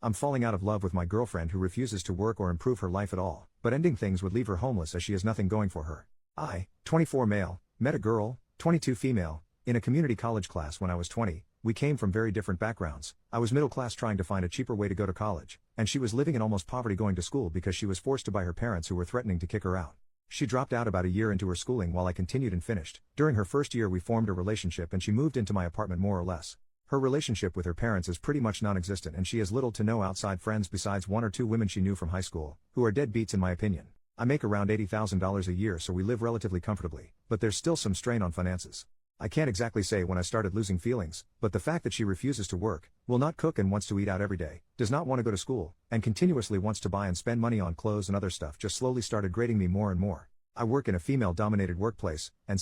I'm falling out of love with my girlfriend who refuses to work or improve her life at all, but ending things would leave her homeless as she has nothing going for her. I, 24 male, met a girl, 22 female, in a community college class when I was 20. We came from very different backgrounds. I was middle class trying to find a cheaper way to go to college, and she was living in almost poverty going to school because she was forced to by her parents who were threatening to kick her out. She dropped out about a year into her schooling while I continued and finished. During her first year we formed a relationship and she moved into my apartment more or less. Her relationship with her parents is pretty much non-existent and she has little to no outside friends besides one or two women she knew from high school, who are deadbeats in my opinion. I make around $80,000 a year so we live relatively comfortably, but there's still some strain on finances. I can't exactly say when I started losing feelings, but the fact that she refuses to work, will not cook and wants to eat out every day, does not want to go to school, and continuously wants to buy and spend money on clothes and other stuff just slowly started grating me more and more. I work in a female-dominated workplace, and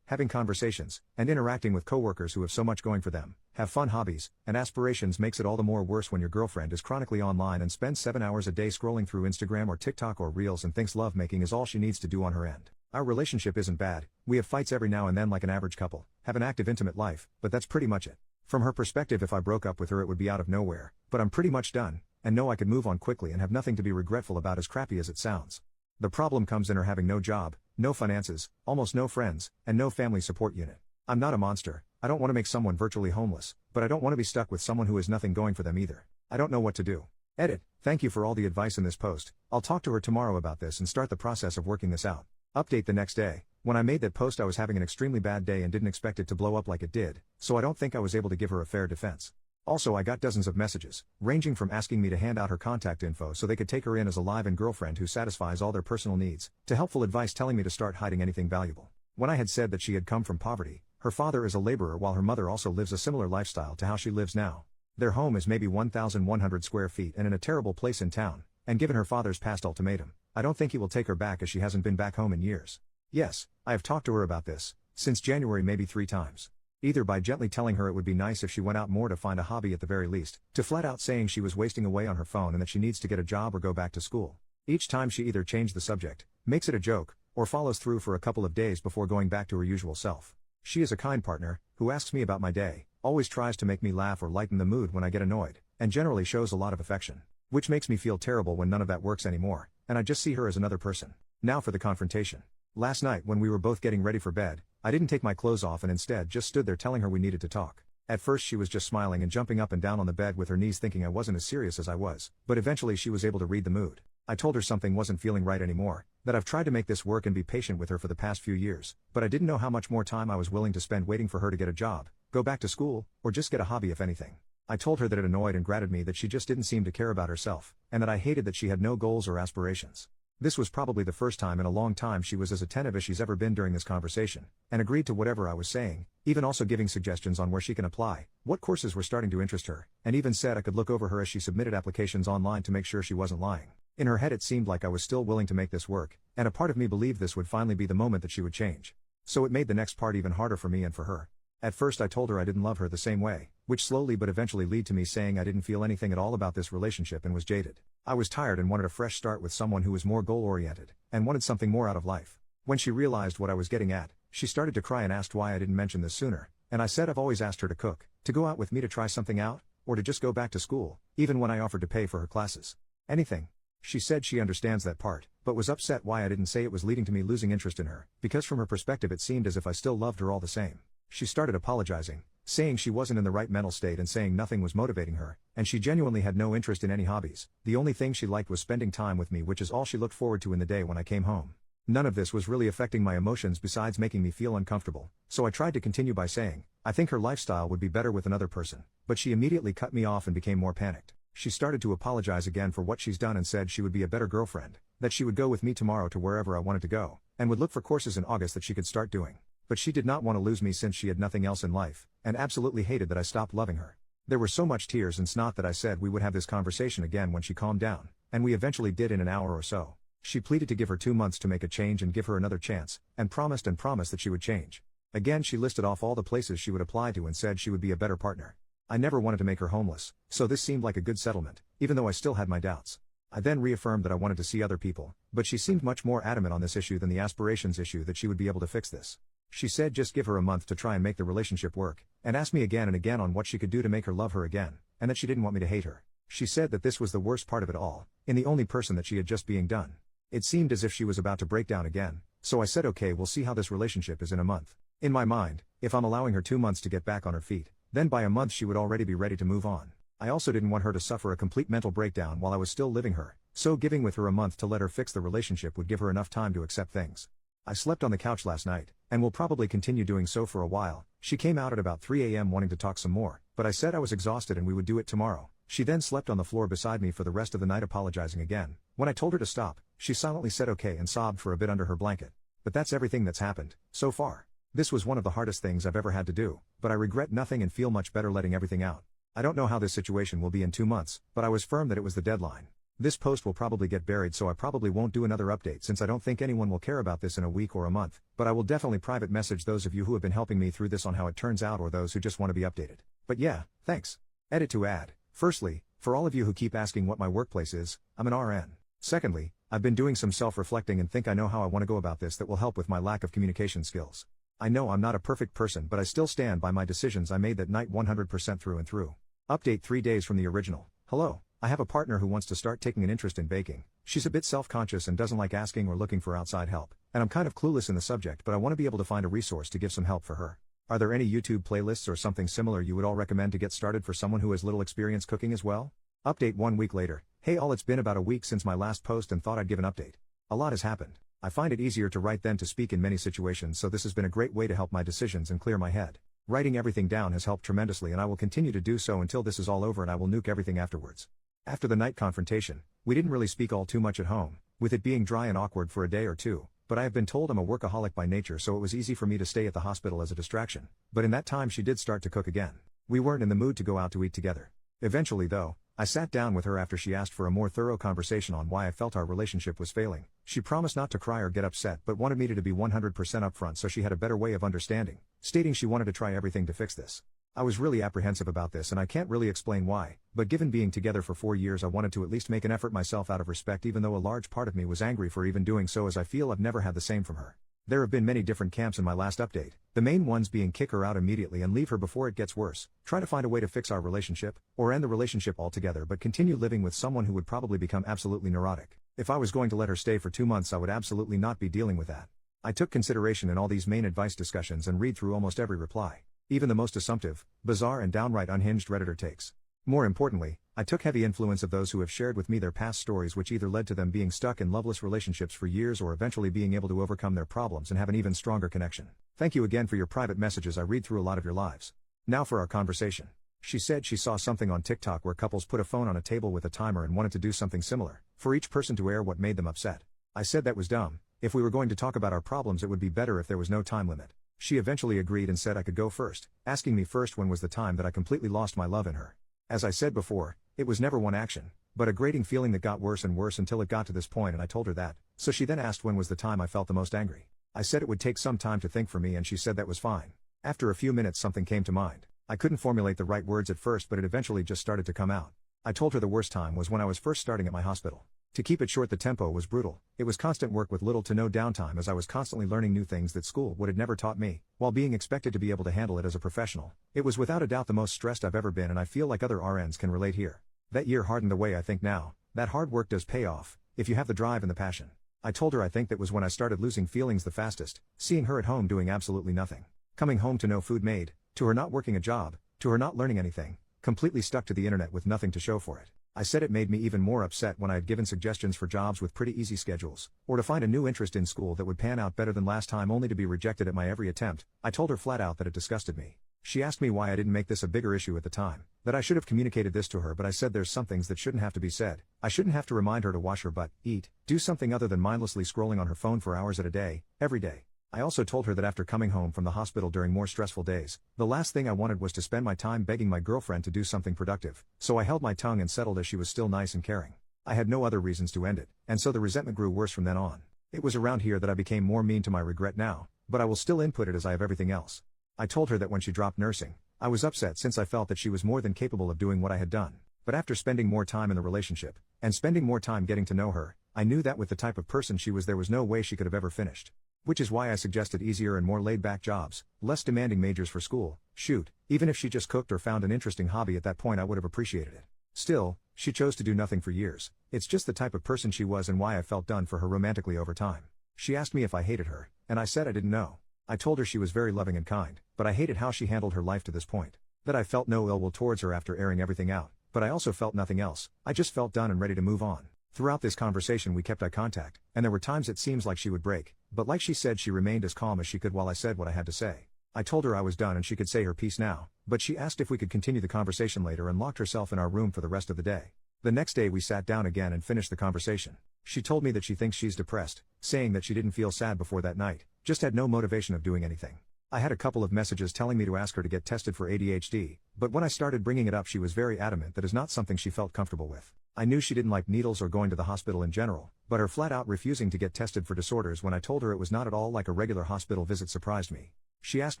having conversations, and interacting with coworkers who have so much going for them, have fun hobbies, and aspirations makes it all the more worse when your girlfriend is chronically online and spends 7 hours a day scrolling through Instagram or TikTok or Reels and thinks lovemaking is all she needs to do on her end. Our relationship isn't bad, we have fights every now and then like an average couple, have an active intimate life, but that's pretty much it. From her perspective if I broke up with her it would be out of nowhere, but I'm pretty much done, and know I could move on quickly and have nothing to be regretful about as crappy as it sounds. The problem comes in her having no job, no finances, almost no friends, and no family support unit. I'm not a monster, I don't want to make someone virtually homeless, but I don't want to be stuck with someone who has nothing going for them either. I don't know what to do. Edit. Thank you for all the advice in this post. I'll talk to her tomorrow about this and start the process of working this out. Update the next day. When I made that post I was having an extremely bad day and didn't expect it to blow up like it did, so I don't think I was able to give her a fair defense. Also I got dozens of messages, ranging from asking me to hand out her contact info so they could take her in as a live-in girlfriend who satisfies all their personal needs, to helpful advice telling me to start hiding anything valuable. When I had said that she had come from poverty, her father is a laborer while her mother also lives a similar lifestyle to how she lives now. Their home is maybe 1,100 square feet and in a terrible place in town, and given her father's past ultimatum, I don't think he will take her back as she hasn't been back home in years. Yes, I have talked to her about this, since January maybe 3 times. Either by gently telling her it would be nice if she went out more to find a hobby at the very least, to flat out saying she was wasting away on her phone and that she needs to get a job or go back to school. Each time she either changed the subject, makes it a joke, or follows through for a couple of days before going back to her usual self. She is a kind partner, who asks me about my day, always tries to make me laugh or lighten the mood when I get annoyed, and generally shows a lot of affection. Which makes me feel terrible when none of that works anymore, and I just see her as another person. Now for the confrontation. Last night when we were both getting ready for bed, I didn't take my clothes off and instead just stood there telling her we needed to talk. At first she was just smiling and jumping up and down on the bed with her knees thinking I wasn't as serious as I was, but eventually she was able to read the mood. I told her something wasn't feeling right anymore, that I've tried to make this work and be patient with her for the past few years, but I didn't know how much more time I was willing to spend waiting for her to get a job, go back to school, or just get a hobby if anything. I told her that it annoyed and grated me that she just didn't seem to care about herself, and that I hated that she had no goals or aspirations. This was probably the first time in a long time she was as attentive as she's ever been during this conversation, and agreed to whatever I was saying, even also giving suggestions on where she can apply, what courses were starting to interest her, and even said I could look over her as she submitted applications online to make sure she wasn't lying. In her head it seemed like I was still willing to make this work, and a part of me believed this would finally be the moment that she would change. So it made the next part even harder for me and for her. At first I told her I didn't love her the same way, which slowly but eventually led to me saying I didn't feel anything at all about this relationship and was jaded. I was tired and wanted a fresh start with someone who was more goal-oriented, and wanted something more out of life. When she realized what I was getting at, she started to cry and asked why I didn't mention this sooner, and I said I've always asked her to cook, to go out with me to try something out, or to just go back to school, even when I offered to pay for her classes. Anything. She said she understands that part, but was upset why I didn't say it was leading to me losing interest in her, because from her perspective it seemed as if I still loved her all the same. She started apologizing, saying she wasn't in the right mental state and saying nothing was motivating her, and she genuinely had no interest in any hobbies. The only thing she liked was spending time with me, which is all she looked forward to in the day when I came home. None of this was really affecting my emotions besides making me feel uncomfortable, so I tried to continue by saying, I think her lifestyle would be better with another person, but she immediately cut me off and became more panicked. She started to apologize again for what she's done and said she would be a better girlfriend, that she would go with me tomorrow to wherever I wanted to go, and would look for courses in August that she could start doing. But she did not want to lose me since she had nothing else in life, and absolutely hated that I stopped loving her. There were so much tears and snot that I said we would have this conversation again when she calmed down, and we eventually did in an hour or so. She pleaded to give her 2 months to make a change and give her another chance, and promised that she would change. Again she listed off all the places she would apply to and said she would be a better partner. I never wanted to make her homeless, so this seemed like a good settlement, even though I still had my doubts. I then reaffirmed that I wanted to see other people, but she seemed much more adamant on this issue than the aspirations issue that she would be able to fix this. She said just give her a month to try and make the relationship work, and asked me again and again on what she could do to make her love her again, and that she didn't want me to hate her. She said that this was the worst part of it all, in the only person that she had just being done. It seemed as if she was about to break down again, so I said okay, we'll see how this relationship is in a month. In my mind, if I'm allowing her 2 months to get back on her feet, then by a month she would already be ready to move on. I also didn't want her to suffer a complete mental breakdown while I was still living her, so giving with her a month to let her fix the relationship would give her enough time to accept things. I slept on the couch last night, and will probably continue doing so for a while. She came out at about 3 a.m. wanting to talk some more, but I said I was exhausted and we would do it tomorrow. She then slept on the floor beside me for the rest of the night, apologizing again. When I told her to stop, she silently said okay and sobbed for a bit under her blanket. But that's everything that's happened so far. This was one of the hardest things I've ever had to do, but I regret nothing and feel much better letting everything out. I don't know how this situation will be in 2 months, but I was firm that it was the deadline. This post will probably get buried, so I probably won't do another update since I don't think anyone will care about this in a week or a month, but I will definitely private message those of you who have been helping me through this on how it turns out, or those who just want to be updated. But yeah, thanks. Edit to add. Firstly, for all of you who keep asking what my workplace is, I'm an RN. Secondly, I've been doing some self-reflecting and think I know how I want to go about this that will help with my lack of communication skills. I know I'm not a perfect person, but I still stand by my decisions I made that night 100% through and through. Update 3 days from the original. Hello. I have a partner who wants to start taking an interest in baking. She's a bit self-conscious and doesn't like asking or looking for outside help, and I'm kind of clueless in the subject, but I want to be able to find a resource to give some help for her. Are there any YouTube playlists or something similar you would all recommend to get started for someone who has little experience cooking as well? Update 1 week later. Hey all, it's been about a week since my last post and thought I'd give an update. A lot has happened. I find it easier to write than to speak in many situations, so this has been a great way to help my decisions and clear my head. Writing everything down has helped tremendously, and I will continue to do so until this is all over, and I will nuke everything afterwards. After the night confrontation, we didn't really speak all too much at home, with it being dry and awkward for a day or two, but I have been told I'm a workaholic by nature, so it was easy for me to stay at the hospital as a distraction. But in that time she did start to cook again. We weren't in the mood to go out to eat together. Eventually though, I sat down with her after she asked for a more thorough conversation on why I felt our relationship was failing. She promised not to cry or get upset, but wanted me to be 100% upfront so she had a better way of understanding, stating she wanted to try everything to fix this. I was really apprehensive about this, and I can't really explain why, but given being together for 4 years, I wanted to at least make an effort myself out of respect, even though a large part of me was angry for even doing so, as I feel I've never had the same from her. There have been many different camps in my last update, the main ones being kick her out immediately and leave her before it gets worse, try to find a way to fix our relationship, or end the relationship altogether but continue living with someone who would probably become absolutely neurotic. If I was going to let her stay for 2 months, I would absolutely not be dealing with that. I took consideration in all these main advice discussions and read through almost every reply, even the most assumptive, bizarre and downright unhinged Redditor takes. More importantly, I took heavy influence of those who have shared with me their past stories, which either led to them being stuck in loveless relationships for years or eventually being able to overcome their problems and have an even stronger connection. Thank you again for your private messages. I read through a lot of your lives. Now for our conversation. She said she saw something on TikTok where couples put a phone on a table with a timer and wanted to do something similar, for each person to air what made them upset. I said that was dumb. If we were going to talk about our problems, it would be better if there was no time limit. She eventually agreed and said I could go first, asking me first when was the time that I completely lost my love in her. As I said before, it was never one action, but a grating feeling that got worse and worse until it got to this point, and I told her that, so she then asked when was the time I felt the most angry. I said it would take some time to think for me, and she said that was fine. After a few minutes something came to mind. I couldn't formulate the right words at first, but it eventually just started to come out. I told her the worst time was when I was first starting at my hospital. To keep it short, the tempo was brutal. It was constant work with little to no downtime, as I was constantly learning new things that school would have never taught me, while being expected to be able to handle it as a professional. It was without a doubt the most stressed I've ever been, and I feel like other RNs can relate here. That year hardened the way I think now. That hard work does pay off, if you have the drive and the passion. I told her I think that was when I started losing feelings the fastest, seeing her at home doing absolutely nothing. Coming home to no food made, to her not working a job, to her not learning anything, completely stuck to the internet with nothing to show for it. I said it made me even more upset when I had given suggestions for jobs with pretty easy schedules, or to find a new interest in school that would pan out better than last time, only to be rejected at my every attempt. I told her flat out that it disgusted me. She asked me why I didn't make this a bigger issue at the time, that I should have communicated this to her, but I said there's some things that shouldn't have to be said. I shouldn't have to remind her to wash her butt, eat, do something other than mindlessly scrolling on her phone for hours at a day, every day. I also told her that after coming home from the hospital during more stressful days, the last thing I wanted was to spend my time begging my girlfriend to do something productive, so I held my tongue and settled, as she was still nice and caring. I had no other reasons to end it, and so the resentment grew worse from then on. It was around here that I became more mean to my regret now, but I will still input it as I have everything else. I told her that when she dropped nursing, I was upset since I felt that she was more than capable of doing what I had done. But after spending more time in the relationship, and spending more time getting to know her, I knew that with the type of person she was, there was no way she could have ever finished. Which is why I suggested easier and more laid-back jobs, less demanding majors for school. Shoot, even if she just cooked or found an interesting hobby at that point, I would have appreciated it. Still, she chose to do nothing for years. It's just the type of person she was and why I felt done for her romantically over time. She asked me if I hated her, and I said I didn't know. I told her she was very loving and kind, but I hated how she handled her life to this point. That I felt no ill will towards her after airing everything out, but I also felt nothing else. I just felt done and ready to move on. Throughout this conversation we kept eye contact, and there were times it seems like she would break, but like she said she remained as calm as she could while I said what I had to say. I told her I was done and she could say her piece now, but she asked if we could continue the conversation later and locked herself in our room for the rest of the day. The next day we sat down again and finished the conversation. She told me that she thinks she's depressed, saying that she didn't feel sad before that night, just had no motivation of doing anything. I had a couple of messages telling me to ask her to get tested for ADHD, but when I started bringing it up she was very adamant that is not something she felt comfortable with. I knew she didn't like needles or going to the hospital in general, but her flat out refusing to get tested for disorders when I told her it was not at all like a regular hospital visit surprised me. She asked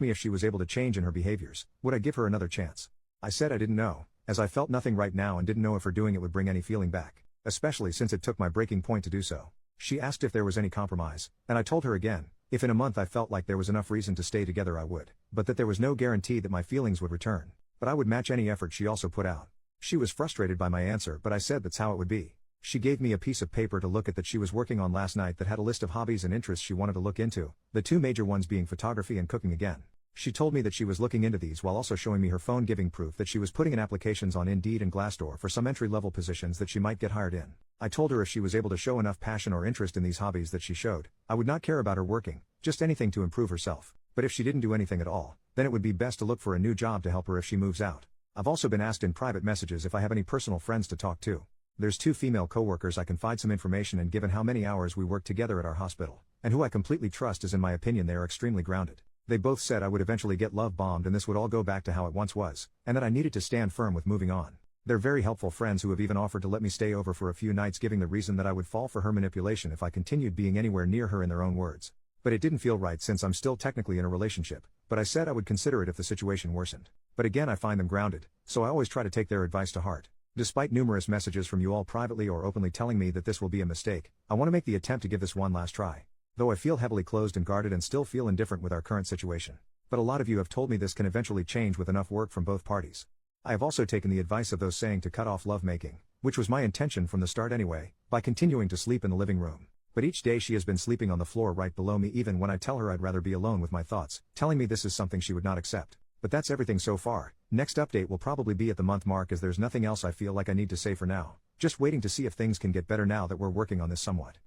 me if she was able to change in her behaviors, would I give her another chance? I said I didn't know, as I felt nothing right now and didn't know if her doing it would bring any feeling back, especially since it took my breaking point to do so. She asked if there was any compromise, and I told her again, if in a month I felt like there was enough reason to stay together I would, but that there was no guarantee that my feelings would return, but I would match any effort she also put out. She was frustrated by my answer, but I said that's how it would be. She gave me a piece of paper to look at that she was working on last night that had a list of hobbies and interests she wanted to look into, the two major ones being photography and cooking again. She told me that she was looking into these while also showing me her phone, giving proof that she was putting in applications on Indeed and Glassdoor for some entry-level positions that she might get hired in. I told her if she was able to show enough passion or interest in these hobbies that she showed, I would not care about her working, just anything to improve herself. But if she didn't do anything at all, then it would be best to look for a new job to help her if she moves out. I've also been asked in private messages if I have any personal friends to talk to. There's two female coworkers I confide some information in given how many hours we work together at our hospital, and who I completely trust as in my opinion they are extremely grounded. They both said I would eventually get love bombed and this would all go back to how it once was, and that I needed to stand firm with moving on. They're very helpful friends who have even offered to let me stay over for a few nights, giving the reason that I would fall for her manipulation if I continued being anywhere near her in their own words. But it didn't feel right since I'm still technically in a relationship, but I said I would consider it if the situation worsened. But again I find them grounded, so I always try to take their advice to heart. Despite numerous messages from you all privately or openly telling me that this will be a mistake, I want to make the attempt to give this one last try. Though I feel heavily closed and guarded and still feel indifferent with our current situation. But a lot of you have told me this can eventually change with enough work from both parties. I have also taken the advice of those saying to cut off lovemaking, which was my intention from the start anyway, by continuing to sleep in the living room. But each day she has been sleeping on the floor right below me even when I tell her I'd rather be alone with my thoughts, telling me this is something she would not accept. But that's everything so far. Next update will probably be at the month mark as there's nothing else I feel like I need to say for now, just waiting to see if things can get better now that we're working on this somewhat.